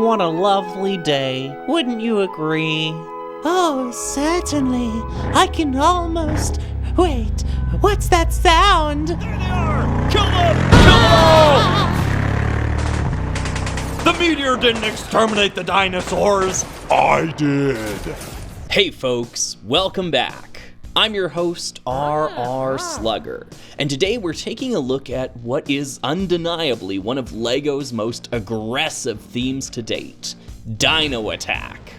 What a lovely day, wouldn't you agree? Oh, certainly. I can almost... Wait, what's that sound? There they are! Kill them! Kill them all! The meteor didn't exterminate the dinosaurs. I did. Hey folks, welcome back. I'm your host, R.R. Slugger, and today we're taking a look at what is undeniably one of LEGO's most aggressive themes to date, Dino Attack.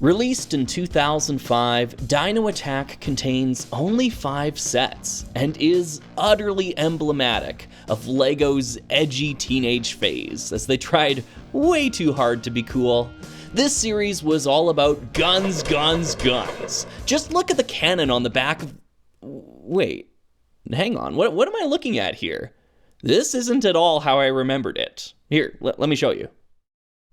Released in 2005, Dino Attack contains only 5 sets and is utterly emblematic of LEGO's edgy teenage phase as they tried way too hard to be cool. This series was all about guns, guns, guns. Just look at the cannon on the back of... Wait, hang on, what am I looking at here? This isn't at all how I remembered it. Here, let me show you.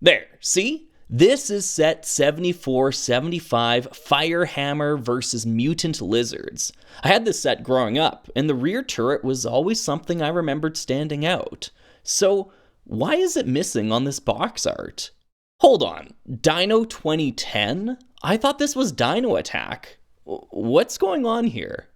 There, see? This is set 7475 Firehammer vs. Mutant Lizards. I had this set growing up, and the rear turret was always something I remembered standing out. So, why is it missing on this box art? Hold on, Dino 2010? I thought this was Dino Attack. What's going on here?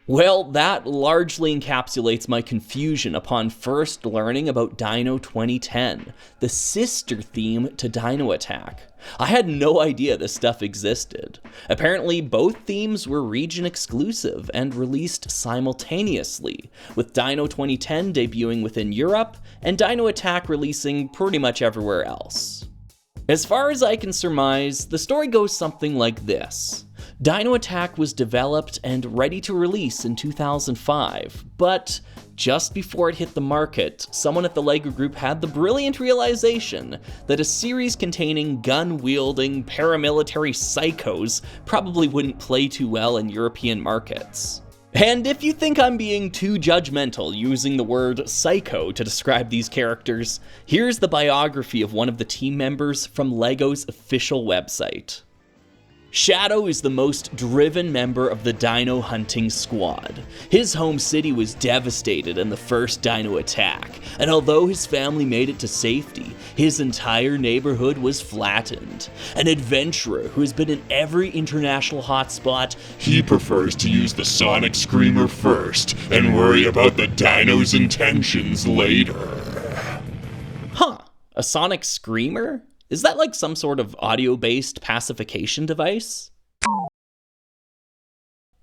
Well, that largely encapsulates my confusion upon first learning about Dino 2010, the sister theme to Dino Attack. I had no idea this stuff existed. Apparently, both themes were region exclusive and released simultaneously, with Dino 2010 debuting within Europe and Dino Attack releasing pretty much everywhere else. As far as I can surmise, the story goes something like this. Dino Attack was developed and ready to release in 2005, but just before it hit the market, someone at the LEGO Group had the brilliant realization that a series containing gun-wielding paramilitary psychos probably wouldn't play too well in European markets. And if you think I'm being too judgmental using the word psycho to describe these characters, here's the biography of one of the team members from LEGO's official website. Shadow is the most driven member of the Dino hunting squad. His home city was devastated in the first Dino Attack, and although his family made it to safety, his entire neighborhood was flattened. An adventurer who has been in every international hotspot, he prefers to use the Sonic Screamer first and worry about the Dino's intentions later. Huh, a Sonic Screamer? Is that like some sort of audio-based pacification device?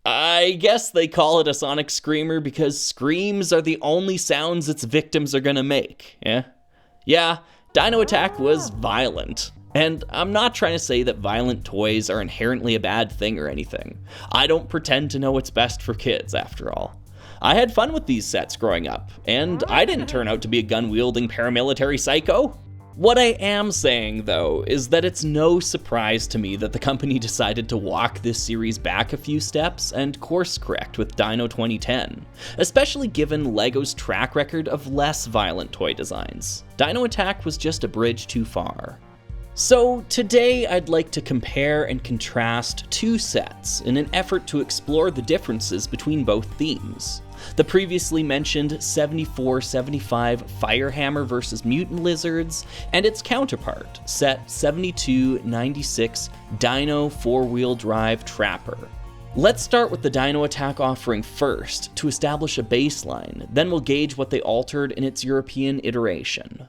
I guess they call it a Sonic Screamer because screams are the only sounds its victims are gonna make, yeah? Yeah, Dino Attack was violent. And I'm not trying to say that violent toys are inherently a bad thing or anything. I don't pretend to know what's best for kids, after all. I had fun with these sets growing up, and I didn't turn out to be a gun-wielding paramilitary psycho. What I am saying, though, is that it's no surprise to me that the company decided to walk this series back a few steps and course correct with Dino 2010, especially given LEGO's track record of less violent toy designs. Dino Attack was just a bridge too far. So today I'd like to compare and contrast 2 sets in an effort to explore the differences between both themes. The previously mentioned 7475 Firehammer vs. Mutant Lizards, and its counterpart, set 7296 Dino 4-wheel drive Trapper. Let's start with the Dino Attack offering first to establish a baseline, then we'll gauge what they altered in its European iteration.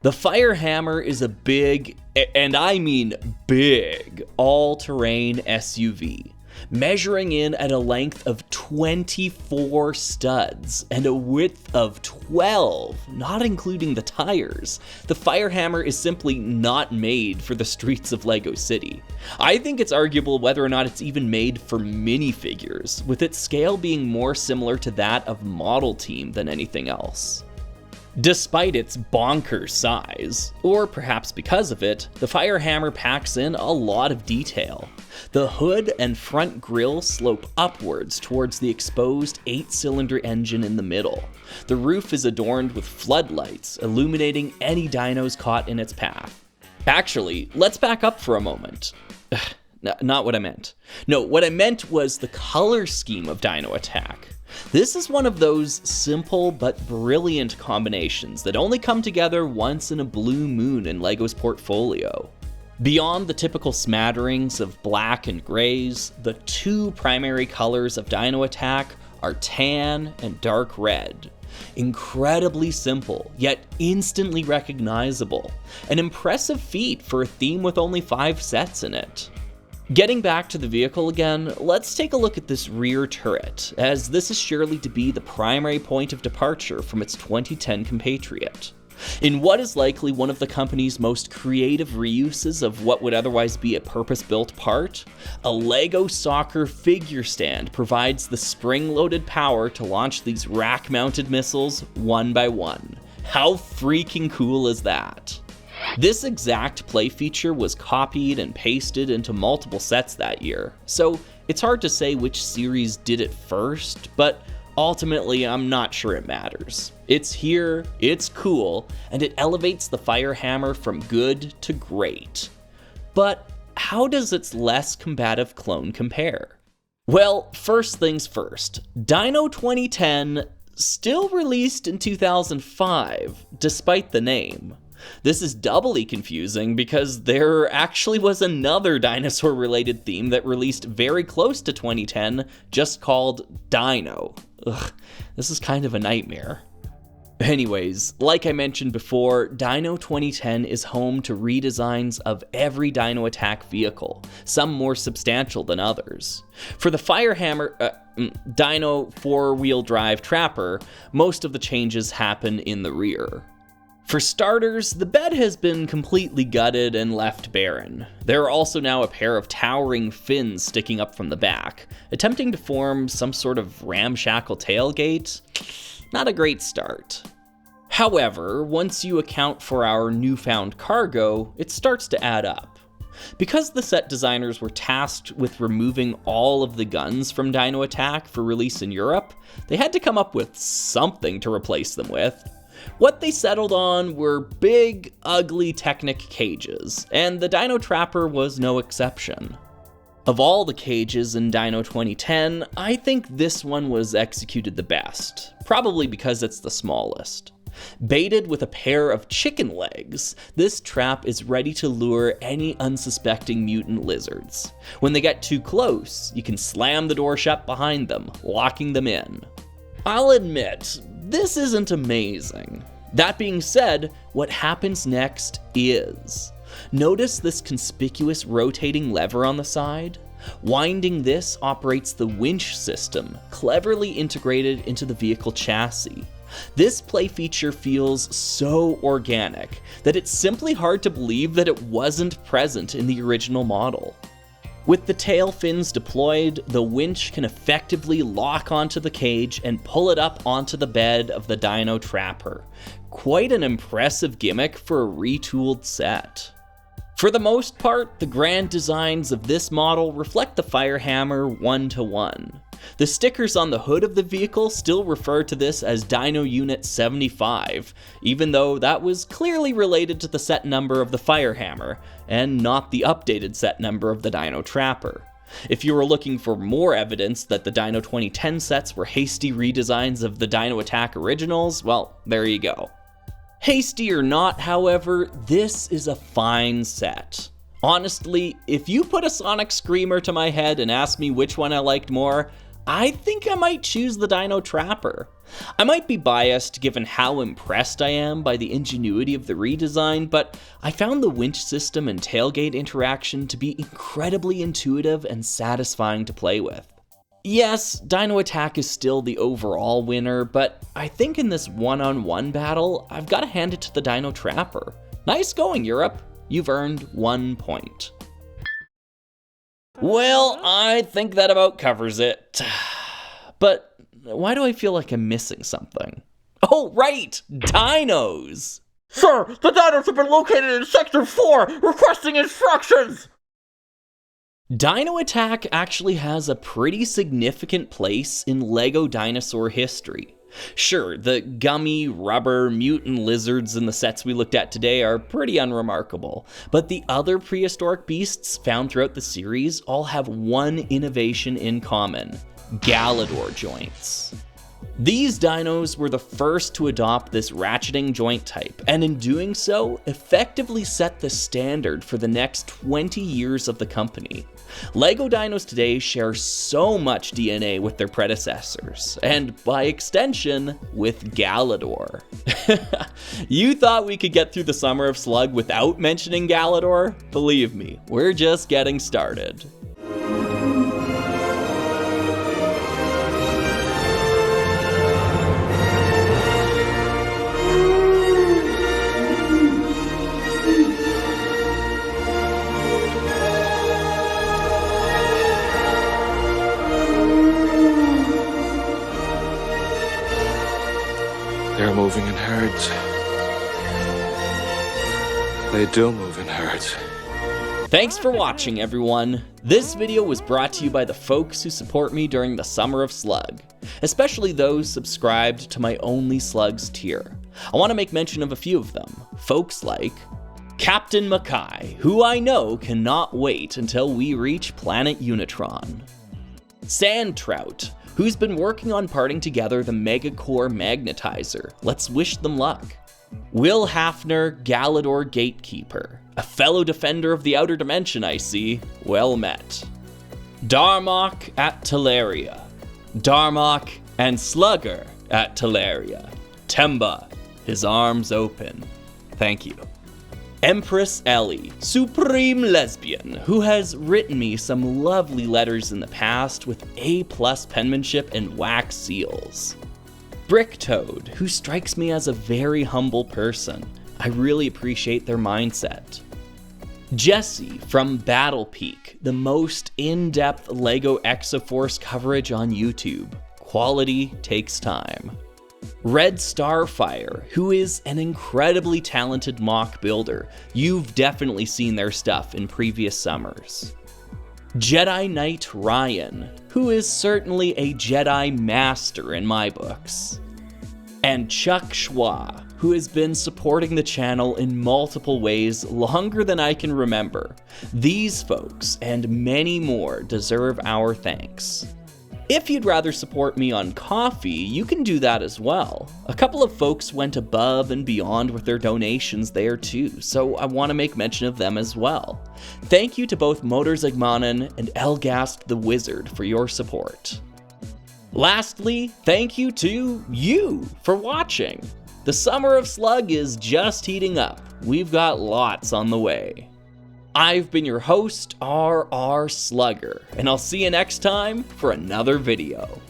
The Firehammer is a big, and I mean big, all-terrain SUV, measuring in at a length of 24 studs and a width of 12, not including the tires. The Firehammer is simply not made for the streets of LEGO City. I think it's arguable whether or not it's even made for minifigures, with its scale being more similar to that of Model Team than anything else. Despite its bonkers size, or perhaps because of it, the Firehammer packs in a lot of detail. The hood and front grille slope upwards towards the exposed 8-cylinder engine in the middle. The roof is adorned with floodlights, illuminating any dinos caught in its path. Actually, let's back up for a moment. not what I meant. No, what I meant was the color scheme of Dino Attack. This is one of those simple but brilliant combinations that only come together once in a blue moon in LEGO's portfolio. Beyond the typical smatterings of black and grays, the two primary colors of Dino Attack are tan and dark red. Incredibly simple, yet instantly recognizable. An impressive feat for a theme with only 5 sets in it. Getting back to the vehicle again, let's take a look at this rear turret, as this is surely to be the primary point of departure from its 2010 compatriot. In what is likely one of the company's most creative reuses of what would otherwise be a purpose-built part, a LEGO soccer figure stand provides the spring-loaded power to launch these rack-mounted missiles one by one. How freaking cool is that? This exact play feature was copied and pasted into multiple sets that year, so it's hard to say which series did it first, but ultimately I'm not sure it matters. It's here, it's cool, and it elevates the Fire Hammer from good to great. But how does its less combative clone compare? Well, first things first, Dino 2010 still released in 2005, despite the name. This is doubly confusing because there actually was another dinosaur-related theme that released very close to 2010, just called Dino. Ugh, this is kind of a nightmare. Anyways, like I mentioned before, Dino 2010 is home to redesigns of every Dino Attack vehicle, some more substantial than others. For the Firehammer, Dino 4-wheel drive Trapper, most of the changes happen in the rear. For starters, the bed has been completely gutted and left barren. There are also now a pair of towering fins sticking up from the back, attempting to form some sort of ramshackle tailgate. Not a great start. However, once you account for our newfound cargo, it starts to add up. Because the set designers were tasked with removing all of the guns from Dino Attack for release in Europe, they had to come up with something to replace them with. What they settled on were big, ugly Technic cages, and the Dino Trapper was no exception. Of all the cages in Dino 2010, I think this one was executed the best, probably because it's the smallest. Baited with a pair of chicken legs, this trap is ready to lure any unsuspecting mutant lizards. When they get too close, you can slam the door shut behind them, locking them in. I'll admit, this isn't amazing. That being said, what happens next is. Notice this conspicuous rotating lever on the side? Winding this operates the winch system, cleverly integrated into the vehicle chassis. This play feature feels so organic that it's simply hard to believe that it wasn't present in the original model. With the tail fins deployed, the winch can effectively lock onto the cage and pull it up onto the bed of the Dino Trapper. Quite an impressive gimmick for a retooled set. For the most part, the grand designs of this model reflect the Firehammer 1-to-1. The stickers on the hood of the vehicle still refer to this as Dino Unit 75, even though that was clearly related to the set number of the Firehammer, and not the updated set number of the Dino Trapper. If you were looking for more evidence that the Dino 2010 sets were hasty redesigns of the Dino Attack originals, well, there you go. Hasty or not, however, this is a fine set. Honestly, if you put a Sonic Screamer to my head and asked me which one I liked more, I think I might choose the Dino Trapper. I might be biased given how impressed I am by the ingenuity of the redesign, but I found the winch system and tailgate interaction to be incredibly intuitive and satisfying to play with. Yes, Dino Attack is still the overall winner, but I think in this one-on-one battle, I've got to hand it to the Dino Trapper. Nice going, Europe. You've earned 1 point. Well, I think that about covers it. But why do I feel like I'm missing something? Oh, right! Dinos! Sir, the dinos have been located in Sector 4, requesting instructions! Dino Attack actually has a pretty significant place in LEGO dinosaur history. Sure, the gummy, rubber, mutant lizards in the sets we looked at today are pretty unremarkable, but the other prehistoric beasts found throughout the series all have one innovation in common: Galador joints. These dinos were the first to adopt this ratcheting joint type, and in doing so, effectively set the standard for the next 20 years of the company. LEGO dinos today share so much DNA with their predecessors, and by extension, with Galador. You thought we could get through the Summer of Slug without mentioning Galador? Believe me, we're just getting started. They're moving in herds. They do move in herds. Thanks for watching, everyone. This video was brought to you by the folks who support me during the Summer of Slug, especially those subscribed to my Only Slugs tier. I want to make mention of a few of them. Folks like Captain Mackay, who I know cannot wait until we reach planet Unitron. Sand Trout, who's been working on parting together the Megacore Magnetizer. Let's wish them luck. Will Hafner, Galador Gatekeeper, a fellow defender of the outer dimension, I see. Well met. Darmok at Teleria. Darmok and Slugger at Teleria. Temba, his arms open. Thank you. Empress Ellie, supreme lesbian, who has written me some lovely letters in the past with A+ penmanship and wax seals. Brick Toad, who strikes me as a very humble person. I really appreciate their mindset. Jesse from Battle Peak, the most in-depth LEGO Exoforce coverage on YouTube. Quality takes time. Red Starfire, who is an incredibly talented mock builder. You've definitely seen their stuff in previous summers. Jedi Knight Ryan, who is certainly a Jedi master in my books. And Chuck Schwa, who has been supporting the channel in multiple ways longer than I can remember. These folks and many more deserve our thanks. If you'd rather support me on Ko-fi, you can do that as well. A couple of folks went above and beyond with their donations there too, so I want to make mention of them as well. Thank you to both Motorzegmannen and Elgast the Wizard for your support. Lastly, thank you to you for watching. The Summer of Slug is just heating up. We've got lots on the way. I've been your host, R.R. Slugger, and I'll see you next time for another video.